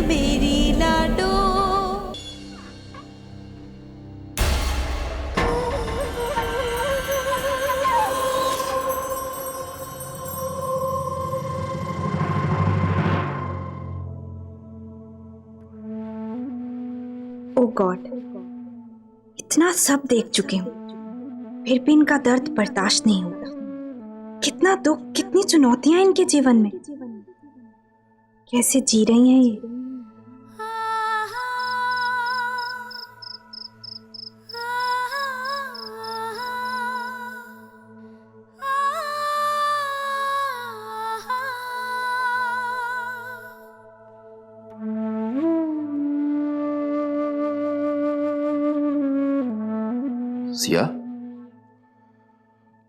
मेरी लाडो। ओ गॉड, इतना सब देख चुकी हूँ, फिर भी इनका दर्द बर्दाश्त नहीं होता। कितना दुख, कितनी चुनौतियां इनके जीवन में। कैसे जी रही हैं ये। सिया,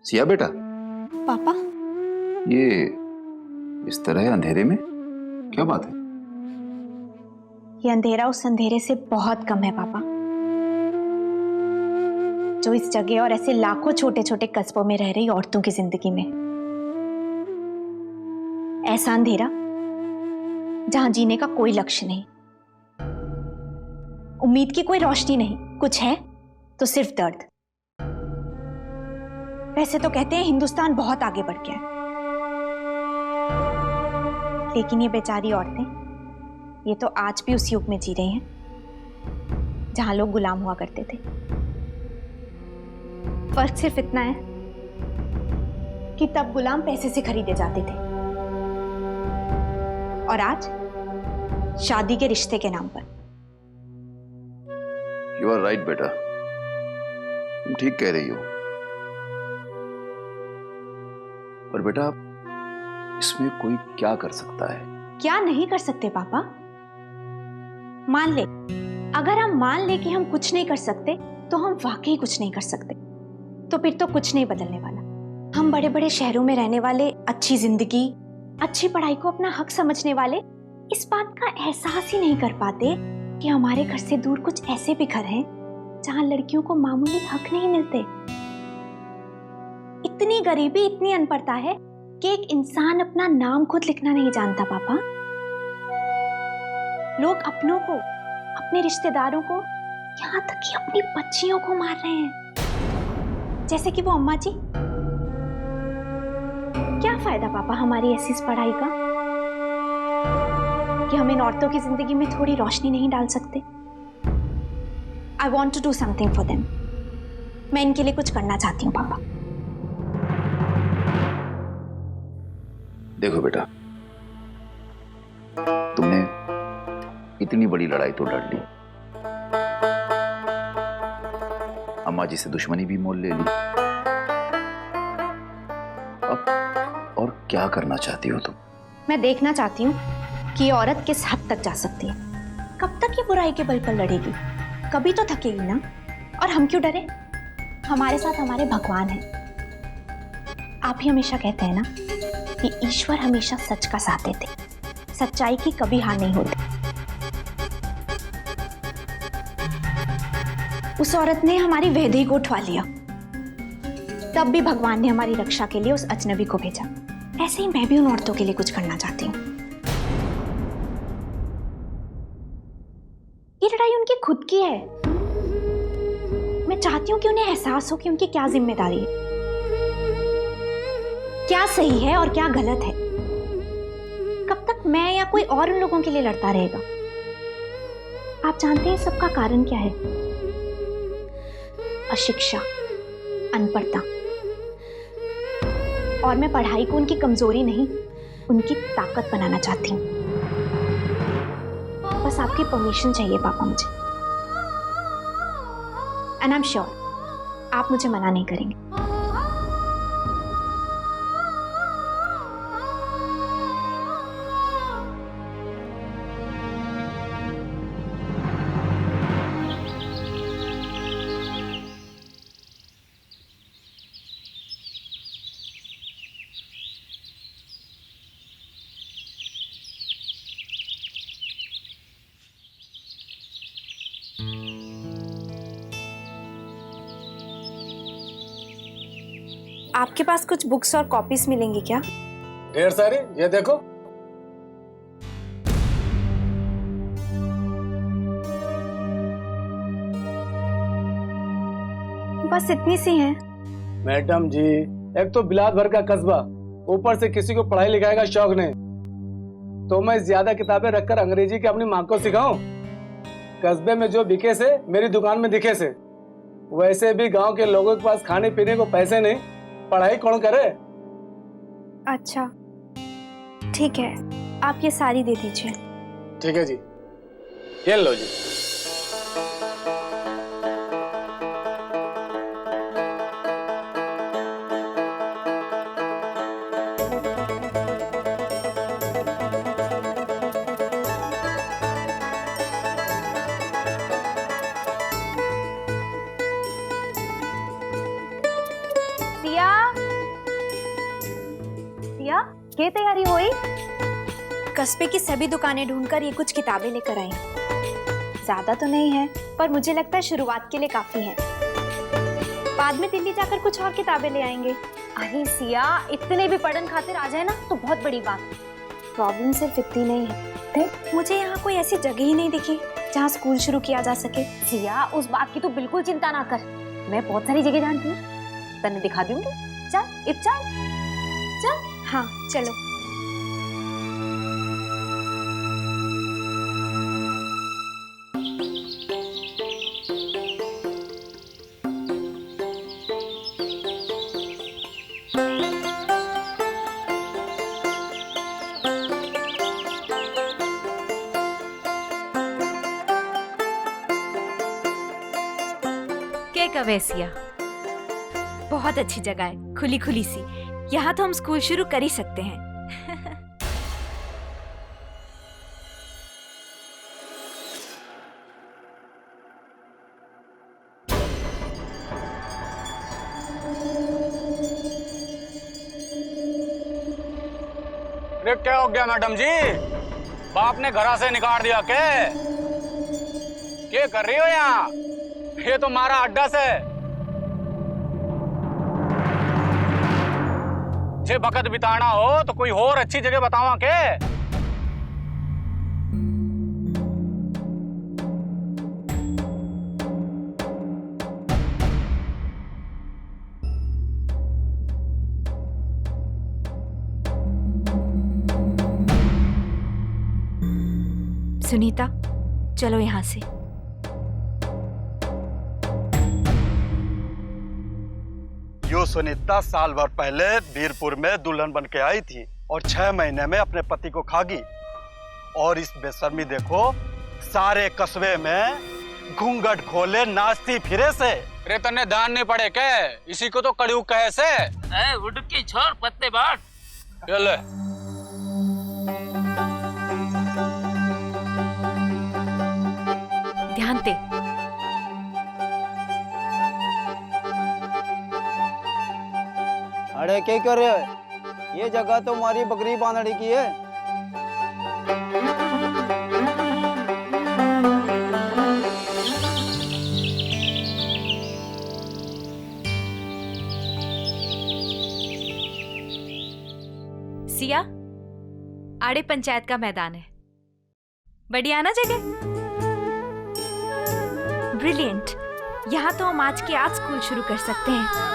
सिया बेटा। पापा, ये इस तरह अंधेरे में क्या बात है? ये अंधेरा उस अंधेरे से बहुत कम है पापा, जो इस जगह और ऐसे लाखों छोटे छोटे कस्बों में रह रही औरतों की जिंदगी में। ऐसा अंधेरा जहां जीने का कोई लक्ष्य नहीं, उम्मीद की कोई रोशनी नहीं, कुछ है तो सिर्फ दर्द। वैसे तो कहते हैं हिंदुस्तान बहुत आगे बढ़ गया है, लेकिन ये बेचारी औरतें, ये तो आज भी उस युग में जी रही हैं जहां लोग गुलाम हुआ करते थे। फर्क सिर्फ इतना है कि तब गुलाम पैसे से खरीदे जाते थे और आज शादी के रिश्ते के नाम पर। यू आर राइट बेटा, तुम ठीक कह रही हो। पर बेटा, इसमें कोई क्या कर सकता है? क्या नहीं कर सकते पापा? मान ले, अगर हम मान ले कि हम कुछ नहीं कर सकते तो हम वाकई कुछ नहीं कर सकते, तो फिर तो कुछ नहीं बदलने वाला। हम बड़े बड़े शहरों में रहने वाले, अच्छी जिंदगी, अच्छी पढ़ाई को अपना हक समझने वाले इस बात का एहसास ही नहीं कर पाते कि हमारे घर से दूर कुछ ऐसे भी घर हैं जहां लड़कियों को मामूली हक नहीं मिलते। इतनी गरीबी, इतनी अनपढ़ता है कि एक इंसान अपना नाम खुद लिखना नहीं जानता पापा। लोग अपनों को, अपने रिश्तेदारों को, यहाँ तक कि अपनी बच्चियों को मार रहे हैं, जैसे कि वो अम्मा जी। क्या फायदा पापा हमारी ऐसी इस पढ़ाई का कि हम इन औरतों की जिंदगी में थोड़ी रोशनी नहीं डाल सकते? I want to do something for them. मैं इनके लिए कुछ करना चाहती हूँ पापा। देखो बेटा, तुमने इतनी बड़ी लड़ाई तो लड़ ली, अम्मा जी से दुश्मनी भी मोल ले ली, अब और क्या करना चाहती हो तुम? मैं देखना चाहती हूँ कि ये औरत किस हद तक जा सकती है। कब तक ये बुराई के बल पर लड़ेगी? कभी तो थकेगी ना। और हम क्यों डरे? हमारे साथ हमारे भगवान हैं। आप ही हमेशा कहते हैं ना कि ईश्वर हमेशा सच का साथ देते, सच्चाई की कभी हार नहीं होती। उस औरत ने हमारी वेदी को उठवा लिया, तब भी भगवान ने हमारी रक्षा के लिए उस अजनबी को भेजा। ऐसे ही मैं भी उन औरतों के लिए कुछ करना चाहती हूँ। ये लड़ाई उनकी खुद की है। मैं चाहती हूं कि उन्हें एहसास हो कि उनकी क्या जिम्मेदारी है, क्या सही है और क्या गलत है। कब तक मैं या कोई और उन लोगों के लिए लड़ता रहेगा? आप जानते हैं सबका कारण क्या है? अशिक्षा, अनपढ़ता। और मैं पढ़ाई को उनकी कमजोरी नहीं, उनकी ताकत बनाना चाहती हूँ। बस आपकी परमिशन चाहिए पापा मुझे, एंड आई एम श्योर आप मुझे मना नहीं करेंगे। आपके पास कुछ बुक्स और कॉपीज मिलेंगी क्या? ढेर सारी, ये देखो। बस इतनी सी हैं। मैडम जी, एक तो बिलात भर का कस्बा, ऊपर से किसी को पढ़ाई लिखाई का शौक नहीं, तो मैं ज्यादा किताबें रखकर अंग्रेजी की अपनी माँ को सिखाऊं? कस्बे में जो बिके से मेरी दुकान में दिखे से। वैसे भी गांव के लोगों के पास खाने पीने को पैसे नहीं, पढ़ाई कौन करे? अच्छा ठीक है, आप ये सारी दे दीजिए। ठीक है जी, ये लो जी। सिया, सिया, क्या तैयारी हुई? कस्बे की सभी दुकानें ढूंढकर ये कुछ किताबें लेकर आई। ज्यादा तो नहीं है, पर मुझे लगता है शुरुआत के लिए काफी है। बाद में दिल्ली जाकर कुछ और किताबें ले आएंगे। अरे सिया, इतने भी पढ़न खातिर आ जाए ना तो बहुत बड़ी बात। प्रॉब्लम सिर्फ इतनी नहीं है, देख मुझे यहाँ कोई ऐसी जगह ही नहीं दिखी जहाँ स्कूल शुरू किया जा सके। सिया, उस बात की तो बिल्कुल चिंता ना कर, मैं बहुत सारी जगह जानती हूँ, तन्ने दिखा दूंगी। चल चल चल। हाँ चलो। के कवेसिया बहुत अच्छी जगह है, खुली खुली सी। यहाँ तो हम स्कूल शुरू कर ही सकते हैं। अरे क्या हो गया मैडम जी? बाप ने घरा से निकाल दिया क्या कर रही हो यहाँ? ये तो मारा अड्डा से। जे वक्त बिताना हो तो कोई और अच्छी जगह बतावा के। सुनीता, चलो यहाँ से। यो सुनीता साल भर पहले वीरपुर में दुल्हन बन के आई थी और 6 महीने में अपने पति को खा गई। और इस बेशर्मी देखो, सारे कस्बे में घूंघट खोले नाचती फिरे से। अरे तन्ने दान नहीं पड़े के? इसी को तो कड़ियू कहे से। उड़की छोड़ पत्ते बांट। चल ध्यान दे। अरे क्या कर रहे हो? ये जगह तो हमारी बकरी बांधने की है। सिया, आड़े पंचायत का मैदान है, बढ़िया ना जगह? ब्रिलियंट। यहाँ तो हम आज के आज स्कूल शुरू कर सकते हैं।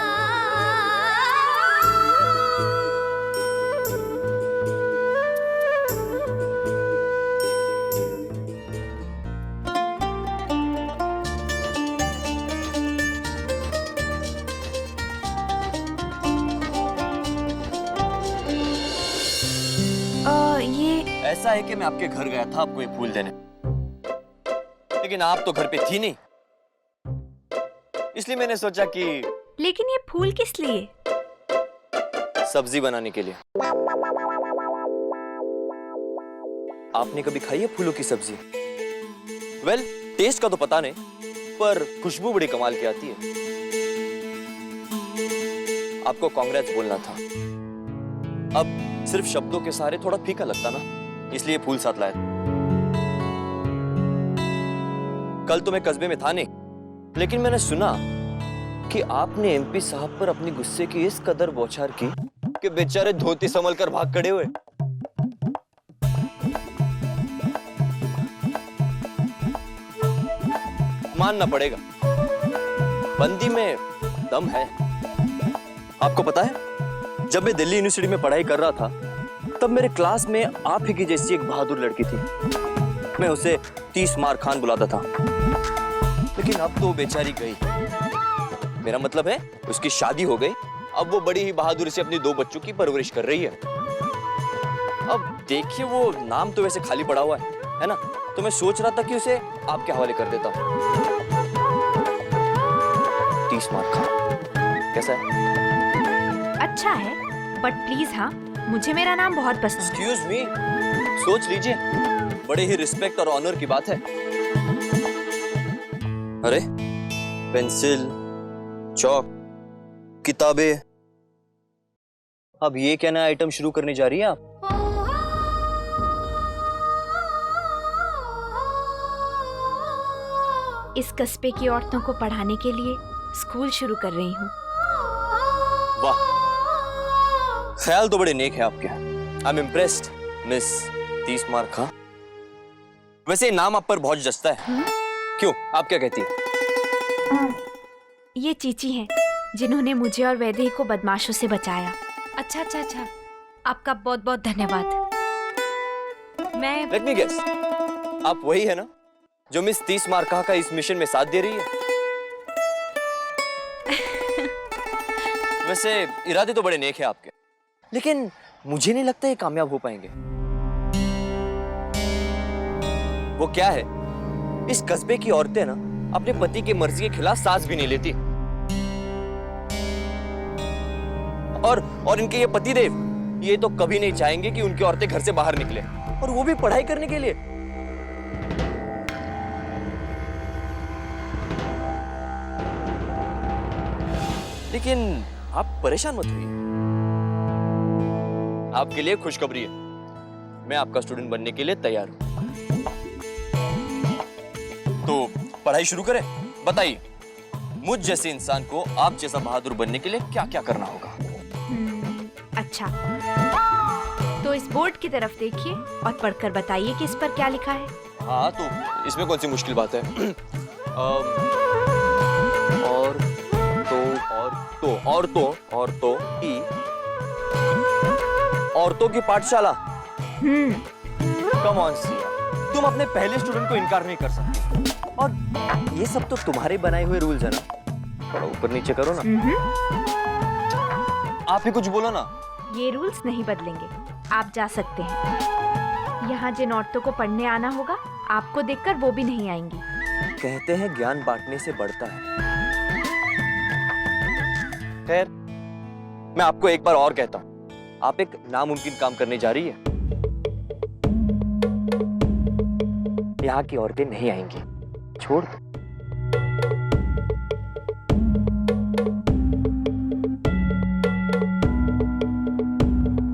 ये ऐसा है कि मैं आपके घर गया था आपको ये फूल देने, लेकिन आप तो घर पे थी नहीं, इसलिए मैंने सोचा कि लेकिन ये फूल किस लिए? सब्जी बनाने के लिए। आपने कभी खाई है फूलों की सब्जी? वेल, टेस्ट का तो पता नहीं, पर खुशबू बड़ी कमाल की आती है। आपको कांग्रेस बोलना था। अब सिर्फ शब्दों के सहारे थोड़ा फीका लगता ना, इसलिए फूल साथ लाया। कल तो मैं कस्बे में था नहीं, लेकिन मैंने सुना कि आपने एमपी साहब पर अपनी गुस्से की इस कदर बौछार की कि बेचारे धोती संभल कर भाग खड़े हुए। मानना पड़ेगा, बंदी में दम है। आपको पता है, जब मैं दिल्ली यूनिवर्सिटी में पढ़ाई कर रहा था तब मेरे क्लास में आप ही की जैसी एक बहादुर लड़की थी। मैं उसे 30 मार खान बुलाता था, लेकिन अब तो बेचारी गई। मेरा मतलब है उसकी शादी हो गई, अब वो बड़ी ही बहादुरी से अपनी 2 बच्चों की परवरिश कर रही है। अब देखिए, वो नाम तो वैसे खाली पड़ा हुआ है ना? तो मैं सोच रहा था कि उसे आपके हवाले कर देता हूँ। 30 मार खान कैसा है? अच्छा है, बट प्लीज हाँ, मुझे मेरा नाम बहुत पसंद है। एक्सक्यूज मी, सोच लीजिए, बड़े ही रिस्पेक्ट और ऑनर की बात है। अरे पेंसिल, चौक, किताबें, अब ये क्या नया आइटम शुरू करने जा रही है आप? इस कस्बे की औरतों को पढ़ाने के लिए स्कूल शुरू कर रही हूँ। वाह, ख्याल तो बड़े नेक है आपके। आई एम इम्प्रेस्ड मिस 30 मार खां। वैसे नाम आप पर बहुत जचता है। क्यों, आप क्या कहती है? ये चीची हैं जिन्होंने मुझे और वैदेही को बदमाशों से बचाया। अच्छा अच्छा अच्छा, आपका बहुत बहुत धन्यवाद। मैं लेट मी गेस, आप वही है ना जो मिस 30 मार खां का इस मिशन में साथ दे रही है? वैसे इरादे तो बड़े नेक है आपके, लेकिन मुझे नहीं लगता ये कामयाब हो पाएंगे। वो क्या है, इस कस्बे की औरतें ना अपने पति की मर्जी के खिलाफ सांस भी नहीं लेती। और इनके ये पतिदेव, ये तो कभी नहीं चाहेंगे कि उनकी औरतें घर से बाहर निकले, और वो भी पढ़ाई करने के लिए। लेकिन आप परेशान मत होइए, आपके लिए खुशखबरी है, मैं आपका स्टूडेंट बनने के लिए तैयार हूं। तो पढ़ाई शुरू करें। बताइए, मुझ जैसे इंसान को आप जैसा बहादुर बनने के लिए क्या क्या करना होगा? अच्छा, तो इस बोर्ड की तरफ देखिए और पढ़कर बताइए कि इस पर क्या लिखा है। हाँ, तो इसमें कौन सी मुश्किल बात है? औरतों की पाठशाला। कम ऑन सिया, तुम अपने पहले स्टूडेंट को इनकार नहीं कर सकती, और ये सब तो तुम्हारे बनाए हुए रूल्स है ना। थोड़ा ऊपर नीचे करो ना। आप ही कुछ बोलो ना। ये रूल्स नहीं बदलेंगे, आप जा सकते हैं। यहाँ जिन औरतों को पढ़ने आना होगा, आपको देखकर वो भी नहीं आएंगी। कहते हैं ज्ञान बांटने से बढ़ता है। खैर, मैं आपको एक बार और कहता हूं, आप एक नामुमकिन काम करने जा रही है। यहाँ की औरतें नहीं आएंगी, छोड़ दो।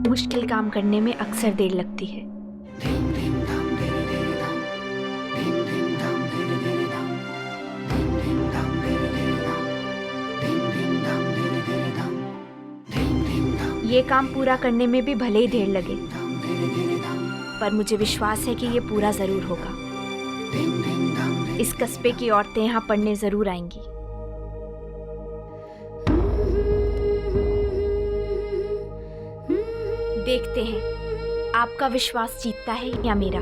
मुश्किल काम करने में अक्सर देर लगती है। ये काम पूरा करने में भी भले ही देर लगे, पर मुझे विश्वास है कि ये पूरा जरूर होगा। इस कस्बे की औरतें यहाँ पढ़ने जरूर आएंगी। देखते हैं आपका विश्वास जीतता है या मेरा।